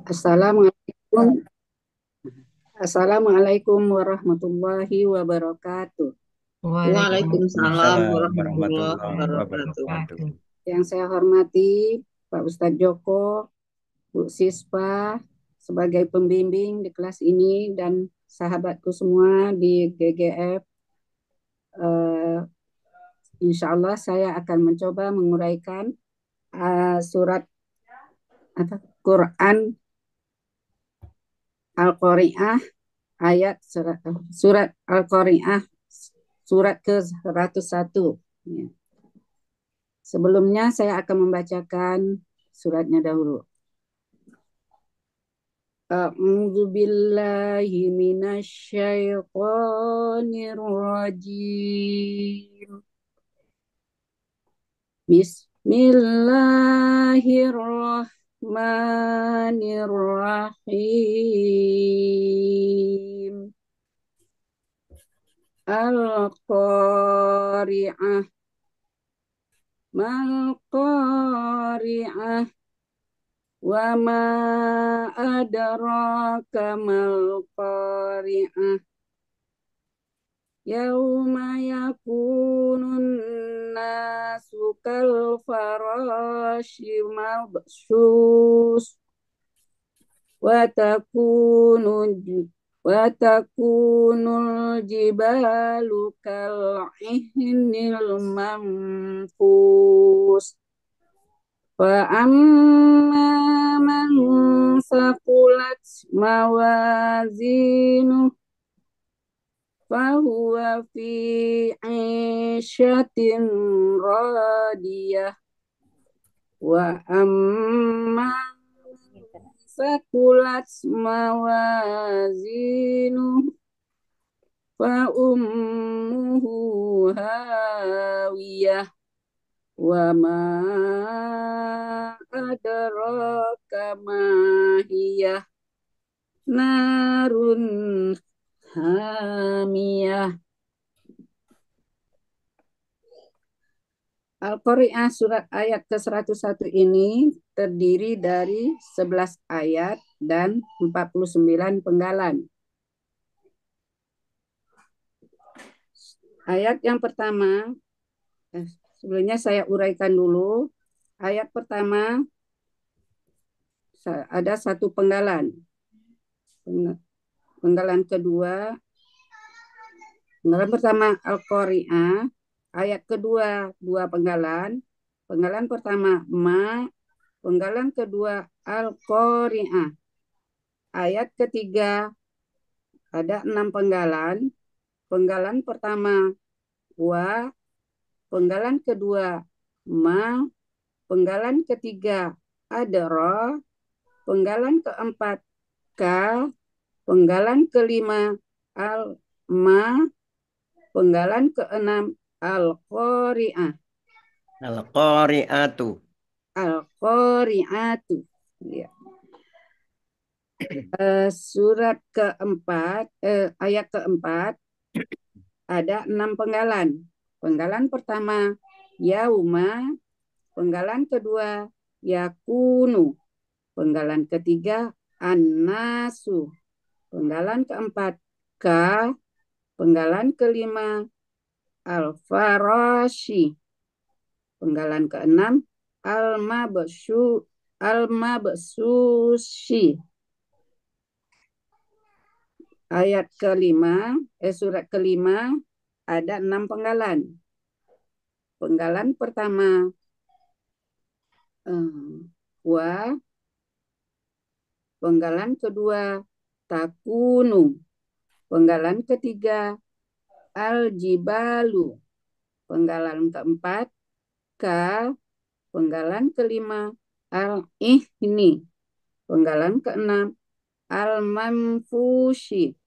Assalamualaikum. Assalamualaikum warahmatullahi wabarakatuh. Waalaikumsalam Waalaikumsalam warahmatullahi warahmatullahi wabarakatuh. wabarakatuh. Yang saya hormati Pak Ustadz Joko, Bu Sispa sebagai pembimbing di kelas ini dan sahabatku semua di GGF. Insya Allah saya akan mencoba menguraikan surat Quran Al-Qari'ah surat Al-Qari'ah surat ke-101. Ya. Sebelumnya saya akan membacakan suratnya dahulu. A'udzu billahi minasyaitonir rajim. Bismillahirrahmanirrahim. Al-Qari'ah. Mal-Qari'ah. Wa ma adraka mal-Qari'ah. Yauma yakunun nasu kal farashi mabsus wa takunul jibalu kal ihnil manfus. Fa amma man saqulat mawazinu fahuwa fi 'ishatin radiyah wa amma saqulat mawazinu fa ummuhu hawiyah wa ma adraka ma hiyah narun hamiyah. Al-Qari'ah surat ayat ke-101 ini terdiri dari 11 ayat dan 49 penggalan. Ayat yang pertama, sebelumnya saya uraikan dulu. Ayat pertama ada satu penggalan. Penggalan kedua, penggalan pertama Al-Qari'ah. Ayat kedua, dua penggalan. Penggalan pertama ma, penggalan kedua Al-Qari'ah. Ayat ketiga ada 6 penggalan. Penggalan pertama wa, penggalan kedua ma, penggalan ketiga adra, penggalan keempat ka, penggalan kelima al ma, penggalan keenam al-qari'ah. Al-Qari'atu. Al-qari'atu. Ya. Surat keempat, ayat keempat ada 6 penggalan. Penggalan pertama yauma, penggalan kedua yakunu, penggalan ketiga annasu, penggalan keempat ka, penggalan kelima al-farashi, penggalan keenam al-mabsushi. Ayat kelima, surat kelima ada 6 penggalan. Penggalan pertama wa, penggalan kedua takunu, penggalan ketiga al-jibalu, penggalan keempat ka, penggalan kelima al-ihni, penggalan keenam al-manfushi.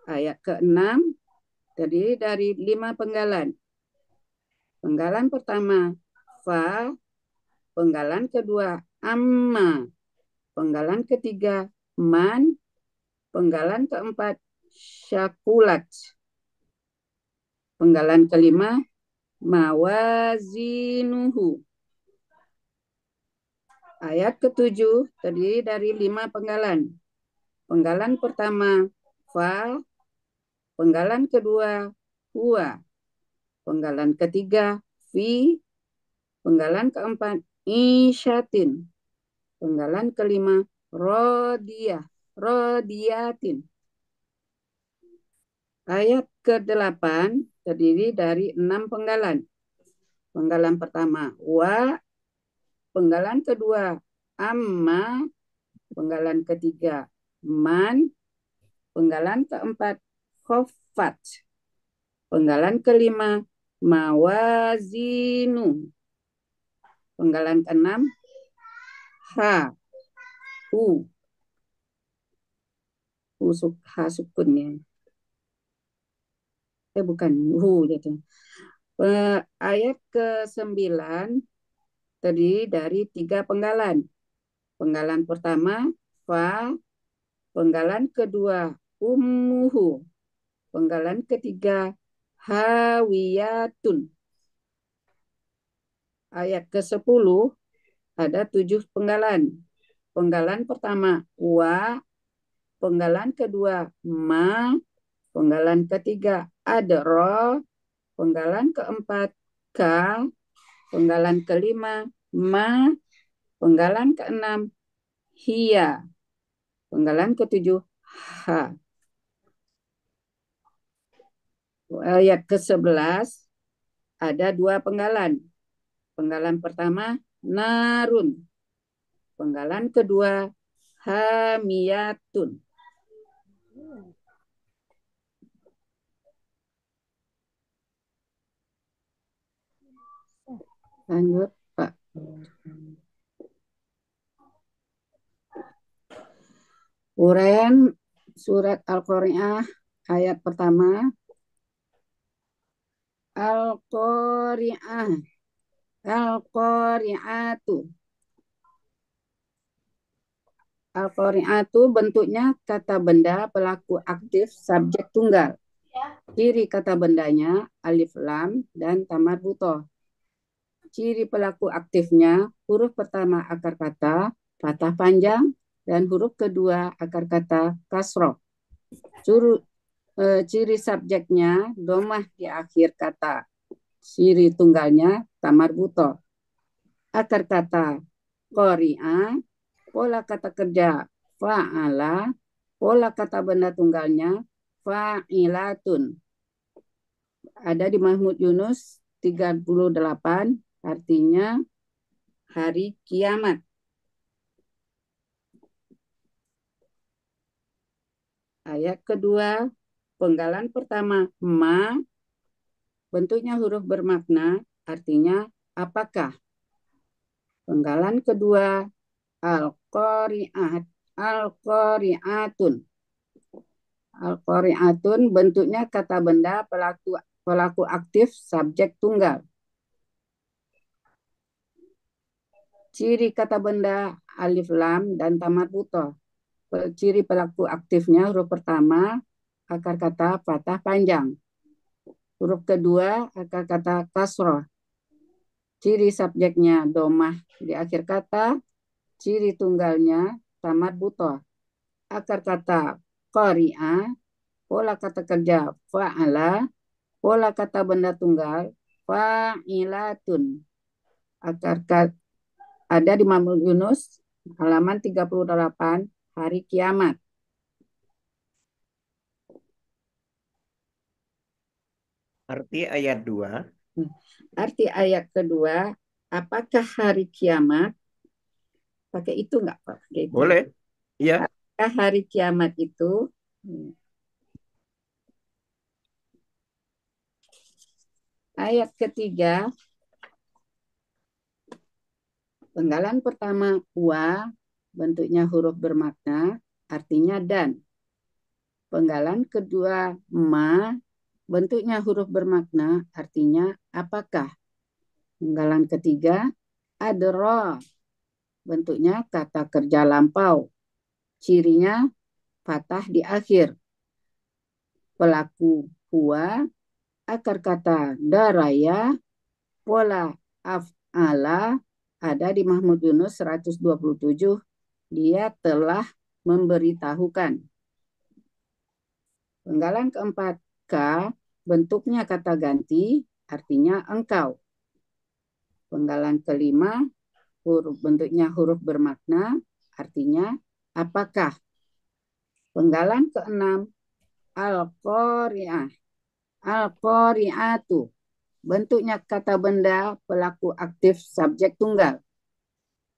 Ayat keenam terdiri dari 5 penggalan. Penggalan pertama fa, penggalan kedua amma, penggalan ketiga man, penggalan keempat syakulat, penggalan kelima mawazinuhu. Ayat ketujuh terdiri dari 5 penggalan. Penggalan pertama fa, penggalan kedua huwa, penggalan ketiga fi, penggalan keempat isyatin, penggalan kelima rodiyah, rodiyatin. Ayat ke-8 terdiri dari 6 penggalan. Penggalan pertama wa, penggalan kedua amma, penggalan ketiga man, penggalan keempat khofat, penggalan kelima mawazinu, penggalan keenam ha, hu, ha sukunnya. Bukan hu gitu. Ayat ke-9 terdiri dari 3 penggalan. Penggalan pertama fa, penggalan kedua ummuhu, penggalan ketiga hawiyatun. Ayat ke-10 ada 7 penggalan. Penggalan pertama wa, penggalan kedua ma, penggalan ketiga adro, penggalan keempat ka, penggalan kelima ma, penggalan keenam hiya, penggalan ketujuh ha. Ayat ke-11 ada 2 penggalan. Penggalan pertama narun, penggalan kedua hamiyatun. Lanjut, Pak. Uraian surat Al-Qari'ah ayat pertama. Al-Qari'ah, Al-Qari'atu. Al-Qari'atu bentuknya kata benda pelaku aktif subjek tunggal. Ciri kata bendanya alif lam dan tamar butoh. Ciri pelaku aktifnya huruf pertama akar kata patah panjang dan huruf kedua akar kata kasroh. Ciri subjeknya domah di akhir kata. Ciri tunggalnya tamar butoh. Akar kata qori'a, pola kata kerja fa'ala, pola kata benda tunggalnya fa'ilatun. Ada di Mahmud Yunus 38, artinya hari kiamat. Ayat kedua, penggalan pertama ma, bentuknya huruf bermakna, artinya apakah. Penggalan kedua al-qari'at, al-qari'atun. Al-qari'atun bentuknya kata benda pelaku aktif subjek tunggal. Ciri kata benda alif lam dan tamar butoh. Ciri pelaku aktifnya huruf pertama akar kata patah panjang. Huruf kedua akar kata kasroh. Ciri subjeknya domah di akhir kata. Ciri tunggalnya tamar butoh. Akar kata qari'a, pola kata kerja fa'ala, pola kata benda tunggal fa'ilatun. Akar kata ada di Mahmud Yunus halaman 38, hari kiamat. Arti ayat 2. Arti ayat kedua, apakah hari kiamat? Pakai itu enggak, Pak? Pakai itu. Boleh. Iya. Apakah hari kiamat itu? Ayat ketiga, penggalan pertama wa, bentuknya huruf bermakna, artinya dan. Penggalan kedua ma, bentuknya huruf bermakna, artinya apakah. Penggalan ketiga adra, bentuknya kata kerja lampau. Cirinya patah di akhir. Pelaku huwa, akar kata daraya, pola af'ala, ada di Mahmud Yunus 127, dia telah memberitahukan. Penggalan keempat, K, bentuknya kata ganti, artinya engkau. Penggalan kelima, bentuknya huruf bermakna, artinya apakah. Penggalan keenam, al-qari'ah, al-qari'atu, bentuknya kata benda pelaku aktif subjek tunggal.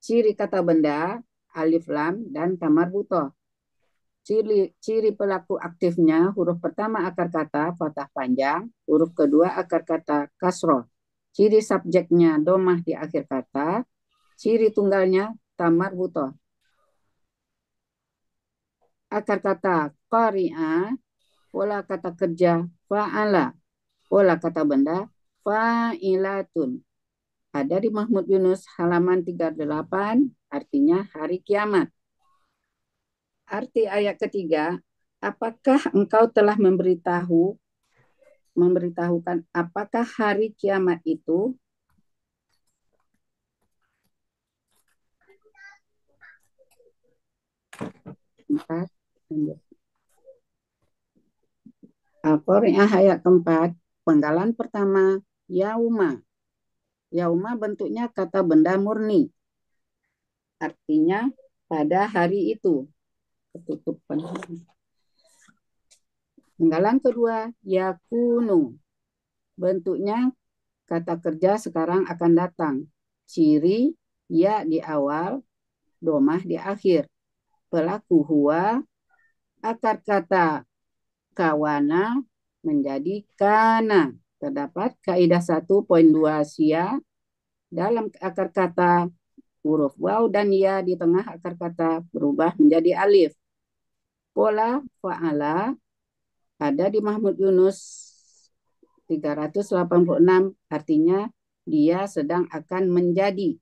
Ciri kata benda, alif lam dan tamar butoh. Ciri pelaku aktifnya, huruf pertama akar kata fathah panjang, huruf kedua akar kata kasroh. Ciri subjeknya domah di akhir kata, ciri tunggalnya tamar butoh. Akar kata qari'a, pola kata kerja fa'ala, pola kata benda fa'ilatun. Ada di Mahmud Yunus halaman 38, artinya hari kiamat. Arti ayat ketiga, apakah engkau telah memberitahukan apakah hari kiamat itu? Empat. Al-Qari'ah ayat keempat, penggalan pertama, yauma. Yauma bentuknya kata benda murni. Artinya pada hari itu. Ketutupan. Penggalan kedua, yakunu. Bentuknya kata kerja sekarang akan datang. Ciri, ya di awal, domah di akhir. Pelaku huwa, akar kata kawana menjadi kana. Terdapat kaidah 1.2 sia dalam akar kata huruf waw dan ya di tengah akar kata berubah menjadi alif. Pola fa'ala ada di Mahmud Yunus 386, artinya dia sedang akan menjadi.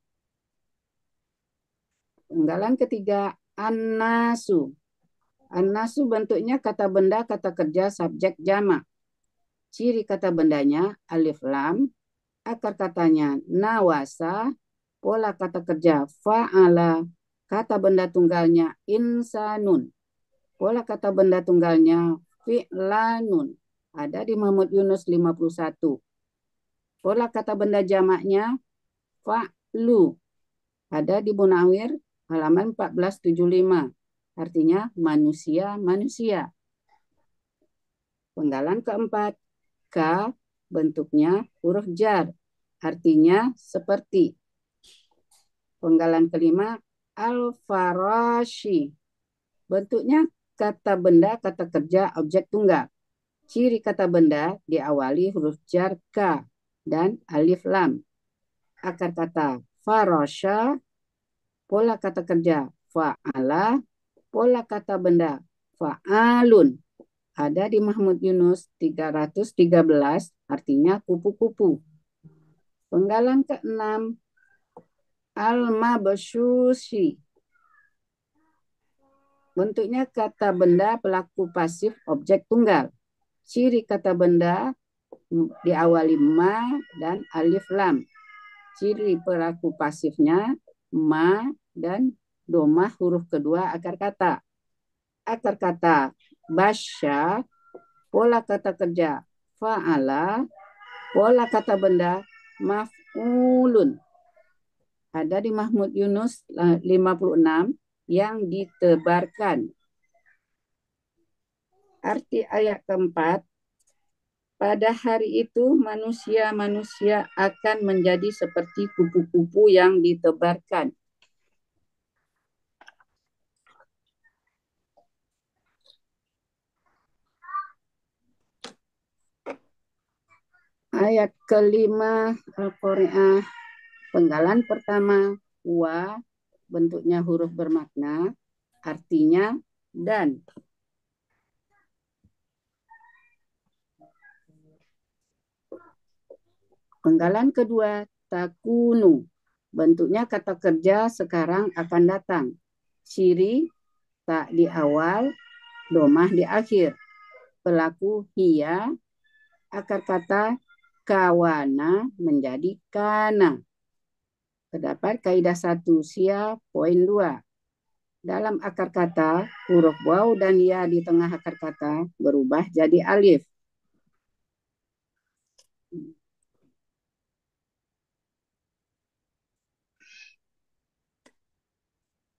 Penggalan ketiga, an-nasu. An-nasu bentuknya kata benda, kata kerja, subjek jamak. Ciri kata bendanya alif lam, akar katanya nawasa, pola kata kerja fa'ala, kata benda tunggalnya insanun, pola kata benda tunggalnya fi'lanun. Ada di Mahmud Yunus 51. Pola kata benda jamaknya fa'lu. Ada di Munawir halaman 1475. Artinya manusia. Penggalan keempat, K bentuknya huruf jar. Artinya seperti. Penggalan kelima, al-farashi. Bentuknya kata benda, kata kerja, objek tunggal. Ciri kata benda diawali huruf jar K dan alif lam. Akar kata farasha, pola kata kerja fa'ala, pola kata benda fa'alun. Ada di Mahmud Yunus 313, artinya kupu-kupu. Penggalan keenam, al-mabsyushi. Bentuknya kata benda pelaku pasif objek tunggal. Ciri kata benda diawali ma dan alif lam. Ciri pelaku pasifnya ma dan domah huruf kedua akar kata. Akar kata basya, pola kata kerja fa'ala, pola kata benda maf'ulun. Ada di Mahmud Yunus 56 yang ditebarkan. Arti ayat keempat, pada hari itu manusia-manusia akan menjadi seperti kupu-kupu yang ditebarkan. Ayat kelima Al-Qari'ah, penggalan pertama, wa, bentuknya huruf bermakna, artinya dan. Penggalan kedua, takunu, bentuknya kata kerja sekarang akan datang. Ciri, tak di awal, domah di akhir. Pelaku hiya, akar kata kawana menjadi kana. Terdapat kaidah 1 sia poin 2. Dalam akar kata, huruf waw dan ya di tengah akar kata berubah jadi alif.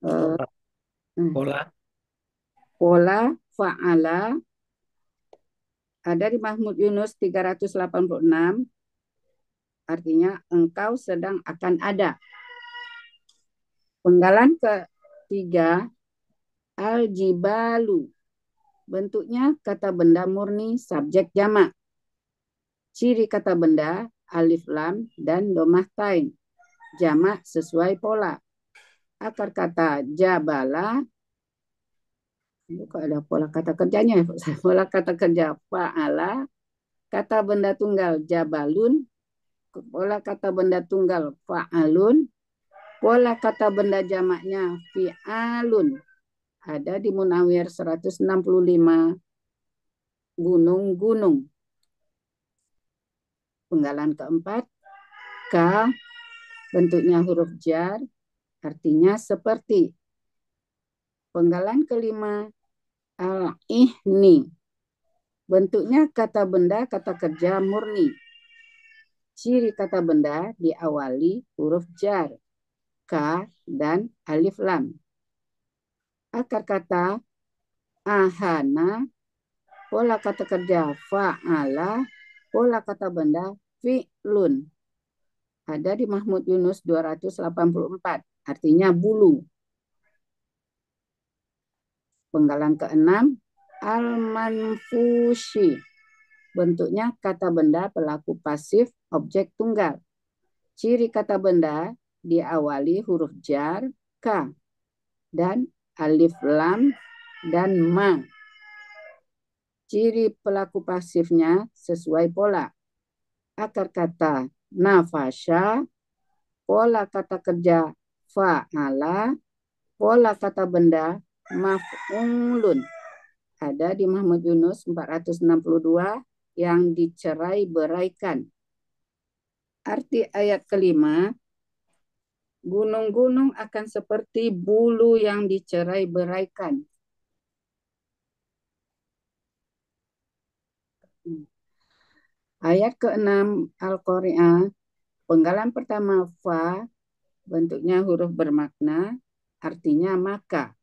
Pola. Pola. Pola fa'ala ada di Mahmud Yunus 386, artinya engkau sedang akan ada. Penggalan ketiga, al-jibalu. Bentuknya kata benda murni subjek jamak. Ciri kata benda alif lam dan domah tain. Jamak sesuai pola. Akar kata jabala. Kok ada pola kata kerjanya? Pola kata kerja fa'ala. Kata benda tunggal jabalun. Pola kata benda tunggal fa'alun. Pola kata benda jamaknya fi'alun. Ada di Munawir 165 gunung-gunung. Penggalan keempat, ka bentuknya huruf jar, artinya seperti. Penggalan kelima, al-ihni. Bentuknya kata benda, kata kerja murni. Ciri kata benda diawali huruf jar, ka, dan alif lam. Akar kata ahana, pola kata kerja fa'ala, pola kata benda fi'lun. Ada di Mahmud Yunus 284, artinya bulu. Penggalan keenam, al-manfushi. Bentuknya kata benda pelaku pasif objek tunggal. Ciri kata benda diawali huruf jar, ka, dan alif lam dan ma. Ciri pelaku pasifnya sesuai pola. Akar kata nafasha, pola kata kerja fa'ala, pola kata benda maf'ulun. Ada di Mahmud Yunus 462 yang dicerai beraikan. Arti ayat kelima, gunung-gunung akan seperti bulu yang dicerai beraikan. Ayat ke-6 Al-Qari'ah, penggalan pertama fa, bentuknya huruf bermakna, artinya maka.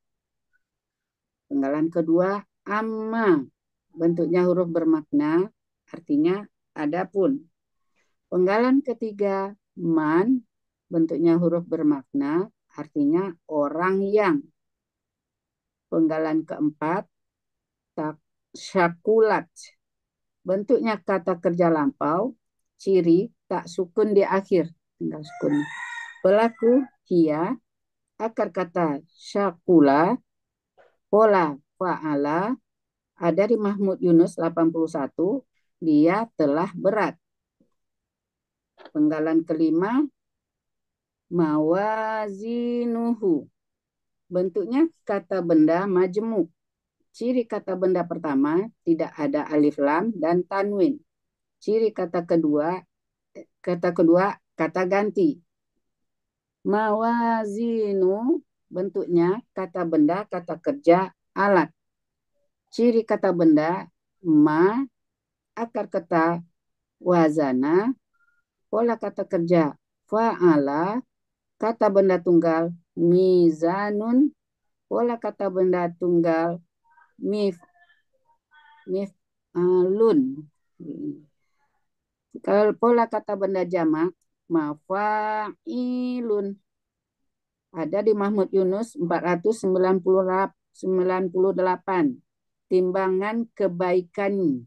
Penggalan kedua amma, bentuknya huruf bermakna, artinya adapun. Penggalan ketiga man, bentuknya huruf bermakna, artinya orang yang. Penggalan keempat syakulat, bentuknya kata kerja lampau, ciri tak sukun di akhir, tinggal sukun. Pelaku hia, akar kata syakula, pola fa'ala, ada di Mahmud Yunus 81, dia telah berat. Penggalan kelima, mawazinuhu. Bentuknya kata benda majemuk. Ciri kata benda pertama, tidak ada alif lam dan tanwin. Ciri kata kedua, kata ganti. Mawazinu, bentuknya kata benda, kata kerja, alat. Ciri kata benda, ma, akar kata wazana, pola kata kerja fa'ala, kata benda tunggal mizanun, pola kata benda tunggal mif'alun. Kalau pola kata benda jamak mafa'ilun. Ada di Mahmud Yunus 498. Timbangan kebaikan.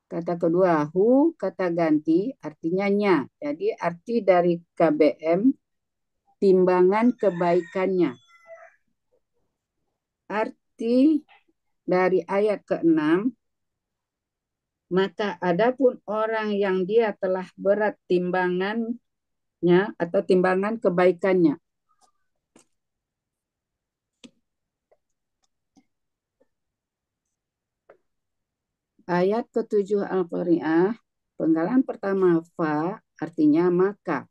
Kata kedua, hu, kata ganti, artinya nya. Jadi arti dari KBM, timbangan kebaikannya. Arti dari ayat ke-6, maka adapun orang yang dia telah berat timbangannya atau timbangan kebaikannya. Ayat ke-7 Al-Qari'ah, penggalan pertama fa, artinya maka.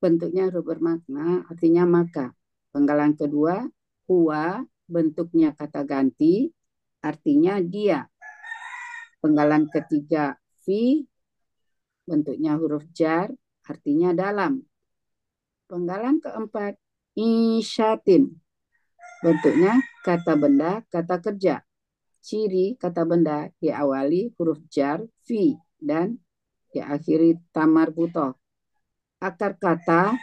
Bentuknya huruf bermakna, artinya maka. Penggalan kedua, huwa, bentuknya kata ganti, artinya dia. Penggalan ketiga, fi, bentuknya huruf jar, artinya dalam. Penggalan keempat, insyatin, bentuknya kata benda, kata kerja. Ciri kata benda diawali huruf jar, fi, dan diakhiri tamar butoh. Akar kata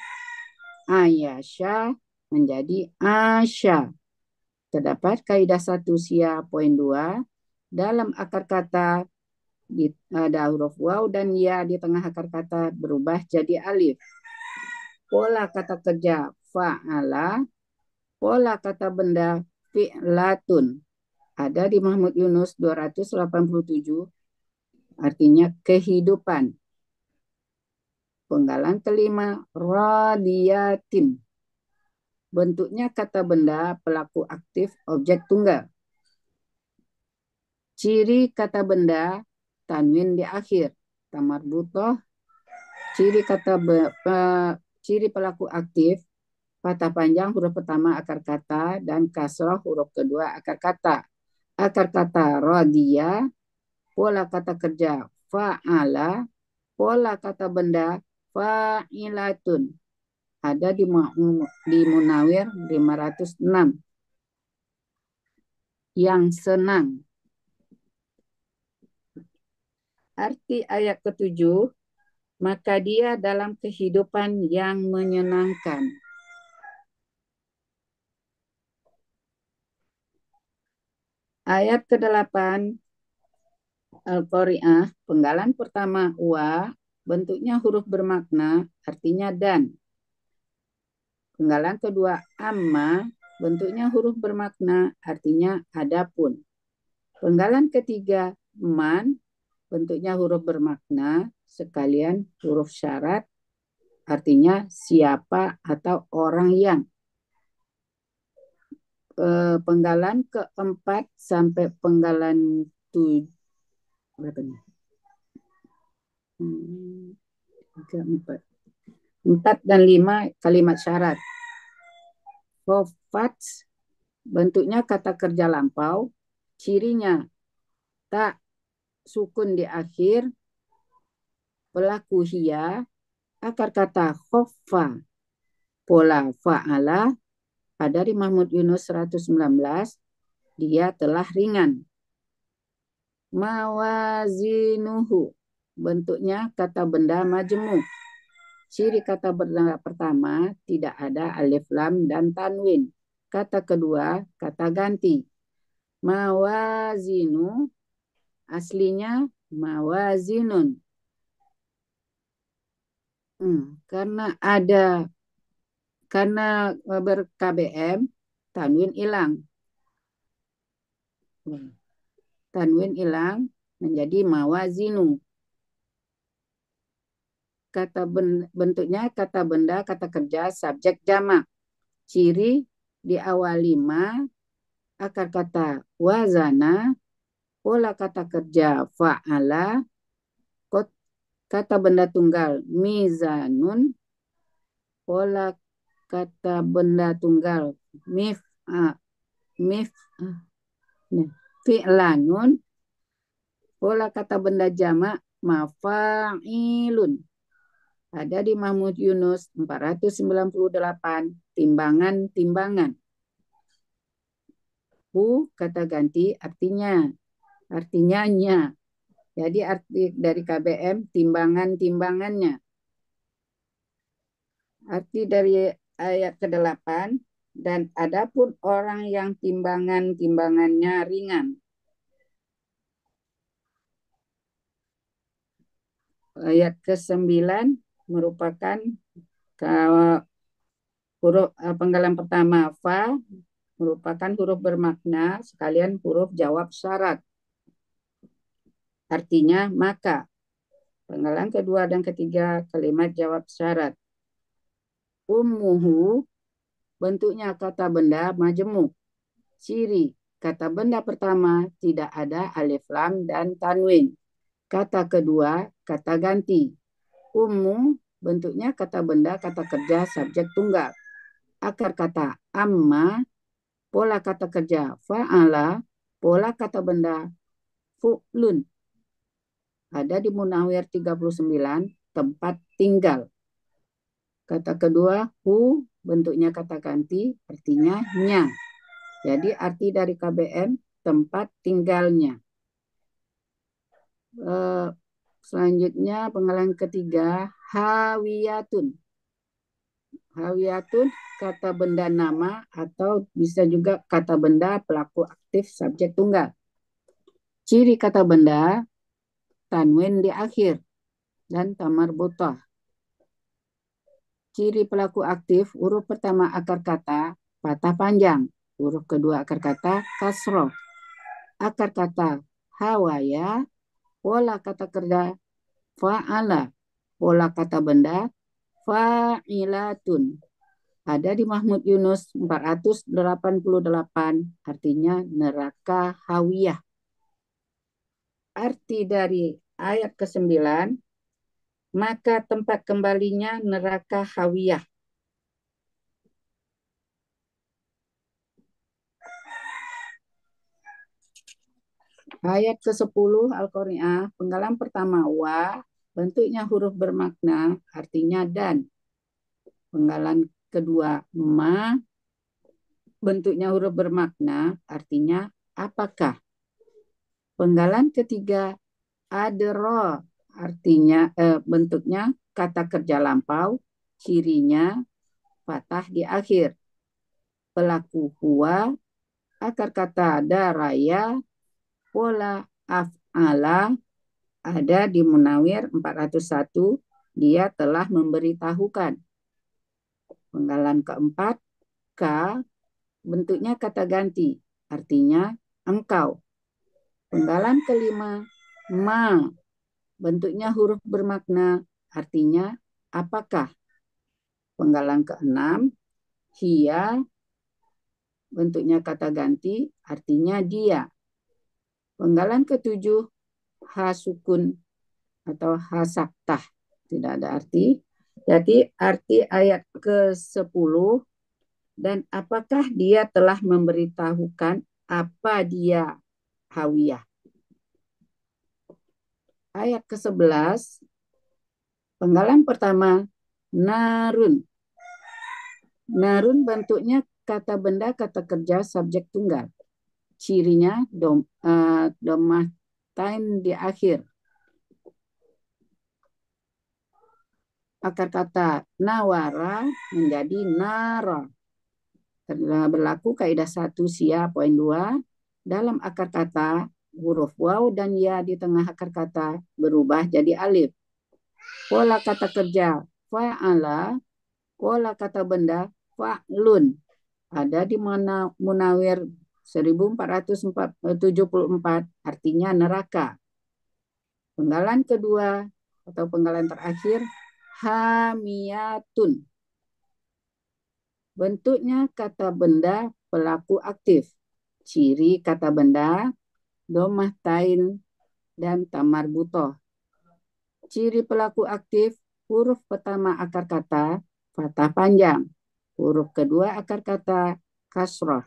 Ayasha menjadi Asya. Terdapat kaidah 1 sia poin 2. Dalam akar kata ada huruf waw dan ya di tengah akar kata berubah jadi alif. Pola kata kerja fa'ala, pola kata benda fi'latun. Ada di Mahmud Yunus 287, artinya kehidupan. Penggalan kelima, radiatin. Bentuknya kata benda, pelaku aktif, objek tunggal. Ciri kata benda, tanwin di akhir. Tamar butoh. Ciri ciri pelaku aktif, patah panjang huruf pertama akar kata dan kasroh huruf kedua akar kata. Akar kata radia, pola kata kerja fa'ala, pola kata benda fa'ilatun. Ada di Munawir 506. Yang senang. Arti ayat ke-7, maka dia dalam kehidupan yang menyenangkan. Ayat ke-8 Al-Qari'ah, penggalan pertama wa, bentuknya huruf bermakna, artinya dan. Penggalan kedua amma, bentuknya huruf bermakna, artinya adapun. Penggalan ketiga man, bentuknya huruf bermakna, sekalian huruf syarat, artinya siapa atau orang yang. Penggalan keempat sampai penggalan 7. Berapa nih? 4 dan 5 kalimat syarat. Fofats, bentuknya kata kerja lampau, cirinya tak sukun di akhir, pelaku hiya, akar kata khoffa, pola fa'ala, ada di Mahmud Yunus 119, dia telah ringan. Mawazinuhu, bentuknya kata benda majemuk. Ciri kata benda pertama, tidak ada alif lam dan tanwin. Kata kedua, kata ganti. Mawazinu, aslinya mawazinun. Karena ber-KBM, tanwin hilang. Tanwin hilang menjadi mawazinu. Bentuknya kata benda, kata kerja, subjek jamak. Ciri diawali ma, akar kata wazana, pola kata kerja fa'ala, kata benda tunggal mizanun, pola kata benda tunggal fi'lanun, pola kata benda jamak mafa'ilun. Ada di Mahmud Yunus 498, timbangan-timbangan. Bu kata ganti artinya nya. Jadi arti dari KBM timbangan-timbangannya. Arti dari ayat ke-8, dan adapun orang yang timbangan-timbangannya ringan. Ayat ke-9 merupakan huruf penggalan pertama fa, merupakan huruf bermakna sekalian huruf jawab syarat. Artinya maka. Penggalan kedua dan ketiga kalimat jawab syarat. Ummuhu, bentuknya kata benda majemuk. Ciri kata benda pertama tidak ada alif lam dan tanwin. Kata kedua kata ganti. Umum bentuknya kata benda, kata kerja, subjek tunggal. Akar kata amma, pola kata kerja fa'ala, pola kata benda fu'lun. Ada di Munawir 39, tempat tinggal. Kata kedua, hu, bentuknya kata ganti, artinya nya. Jadi arti dari KBM, tempat tinggalnya. Selanjutnya penggalan ketiga, hawiyatun. Hawiyatun kata benda nama atau bisa juga kata benda pelaku aktif subjek tunggal. Ciri kata benda, tanwin di akhir dan tamarbutah. Ciri pelaku aktif, huruf pertama akar kata patah panjang, huruf kedua akar kata kasroh. Akar kata hawaya, pola kata kerja fa'ala, pola kata benda fa'ilatun. Ada di Mahmud Yunus 488, artinya neraka hawiyah. Arti dari ayat ke-9, maka tempat kembalinya neraka hawiyah. Ayat ke-10 Al-Qari'ah, penggalan pertama wa, bentuknya huruf bermakna, artinya dan. Penggalan kedua ma, bentuknya huruf bermakna, artinya apakah. Penggalan ketiga adro, artinya bentuknya kata kerja lampau, cirinya fathah di akhir. Pelaku huwa, akar kata daraya, pola af'ala, ada di Munawir 401, dia telah memberitahukan. Penggalan keempat, ka, bentuknya kata ganti, artinya engkau. Penggalan kelima, ma, bentuknya huruf bermakna, artinya apakah. Penggalan keenam, hia, bentuknya kata ganti, artinya dia. Penggalan ketujuh, hasukun atau hasaktah, tidak ada arti. Jadi arti ayat ke-10, dan apakah dia telah memberitahukan apa dia hawiyah. Ayat ke-11, penggalan pertama, narun. Narun bentuknya kata benda, kata kerja, subjek tunggal. Cirinya domatain di akhir. Akar kata nawara menjadi nara. Berlaku kaidah 1 sia poin 2. Dalam akar kata, huruf waw dan ya di tengah akar kata berubah jadi alif. Pola kata kerja fa'ala, pola kata benda fa'lun. Ada di mana Munawir 1474, artinya neraka. Penggalan kedua atau penggalan terakhir, hamiyatun. Bentuknya kata benda pelaku aktif. Ciri kata benda, domah tain dan tamarbutoh. Ciri pelaku aktif, huruf pertama akar kata fathah panjang. Huruf kedua akar kata kasroh.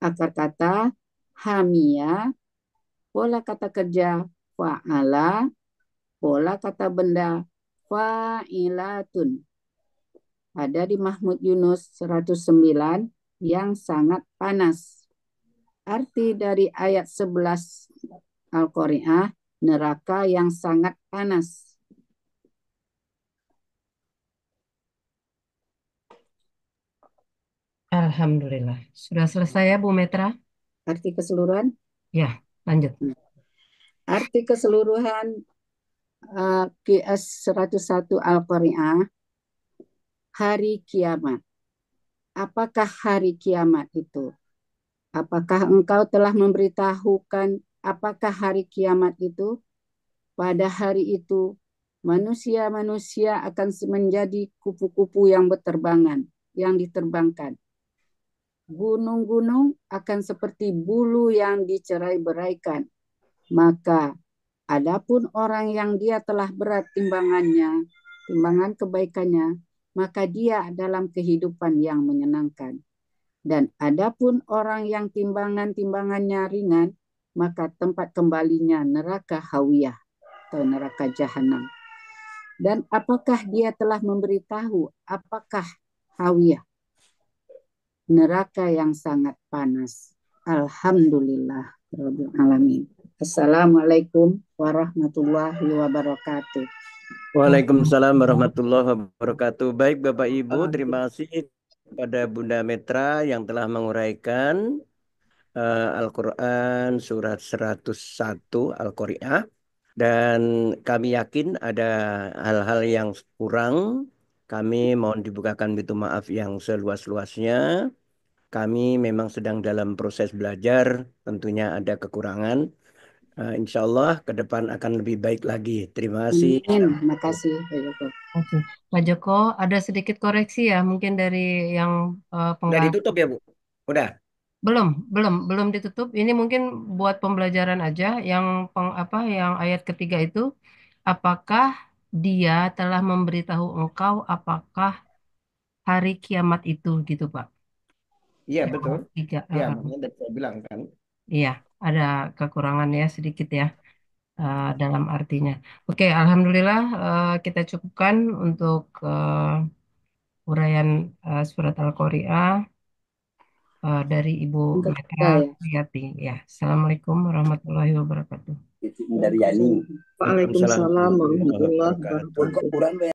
Akar kata hamia, pola kata kerja fa'ala, pola kata benda fa'ilatun. Ada di Mahmud Yunus 109, yang sangat panas. Arti dari ayat 11 Al-Qari'ah, neraka yang sangat panas. Alhamdulillah. Sudah selesai ya Bu Metra? Arti keseluruhan? Ya, lanjut. Arti keseluruhan QS 101 Al-Qari'ah, hari kiamat. Apakah hari kiamat itu? Apakah engkau telah memberitahukan apakah hari kiamat itu? Pada hari itu, manusia-manusia akan menjadi kupu-kupu yang berterbangan, yang diterbangkan. Gunung-gunung akan seperti bulu yang dicerai-beraikan. Maka Adapun orang yang dia telah berat timbangannya, timbangan kebaikannya, maka dia dalam kehidupan yang menyenangkan. Dan adapun orang yang timbangan-timbangannya ringan, maka tempat kembalinya neraka hawiyah atau neraka jahanam. Dan apakah dia telah memberitahu apakah hawiyah? Neraka yang sangat panas. Alhamdulillah Rabbil Alamin. Assalamualaikum warahmatullahi wabarakatuh. Waalaikumsalam warahmatullahi wabarakatuh. Baik Bapak Ibu, terima kasih kepada Bunda Metra yang telah menguraikan Al-Quran surat 101 Al-Qari'ah. Dan kami yakin ada hal-hal yang kurang. Kami mohon dibukakan pintu maaf yang seluas-luasnya. Kami memang sedang dalam proses belajar, tentunya ada kekurangan. Insya Allah ke depan akan lebih baik lagi. Terima kasih. Amin. Terima kasih Pak Joko. Oke. Pak Joko, ada sedikit koreksi ya, mungkin dari yang Udah pengarang. ditutup ya Bu? Udah. Belum ditutup. Ini mungkin buat pembelajaran aja. Yang yang ayat ketiga itu, apakah dia telah memberitahu engkau apakah hari kiamat itu, gitu Pak? Iya Yang betul. tiga. Ya makanya tadi saya bilang kan. Iya, ada kekurangan ya sedikit ya dalam artinya. Oke, alhamdulillah kita cukupkan untuk uraian surat Al-Qari'ah dari Ibu Yang Metra ketiga ya. Yati. Ya, Assalamualaikum warahmatullahi wabarakatuh. Dari Yani. Waalaikumsalam Waalaikumsalam warahmatullahi warahmatullahi wabarakatuh. wabarakatuh.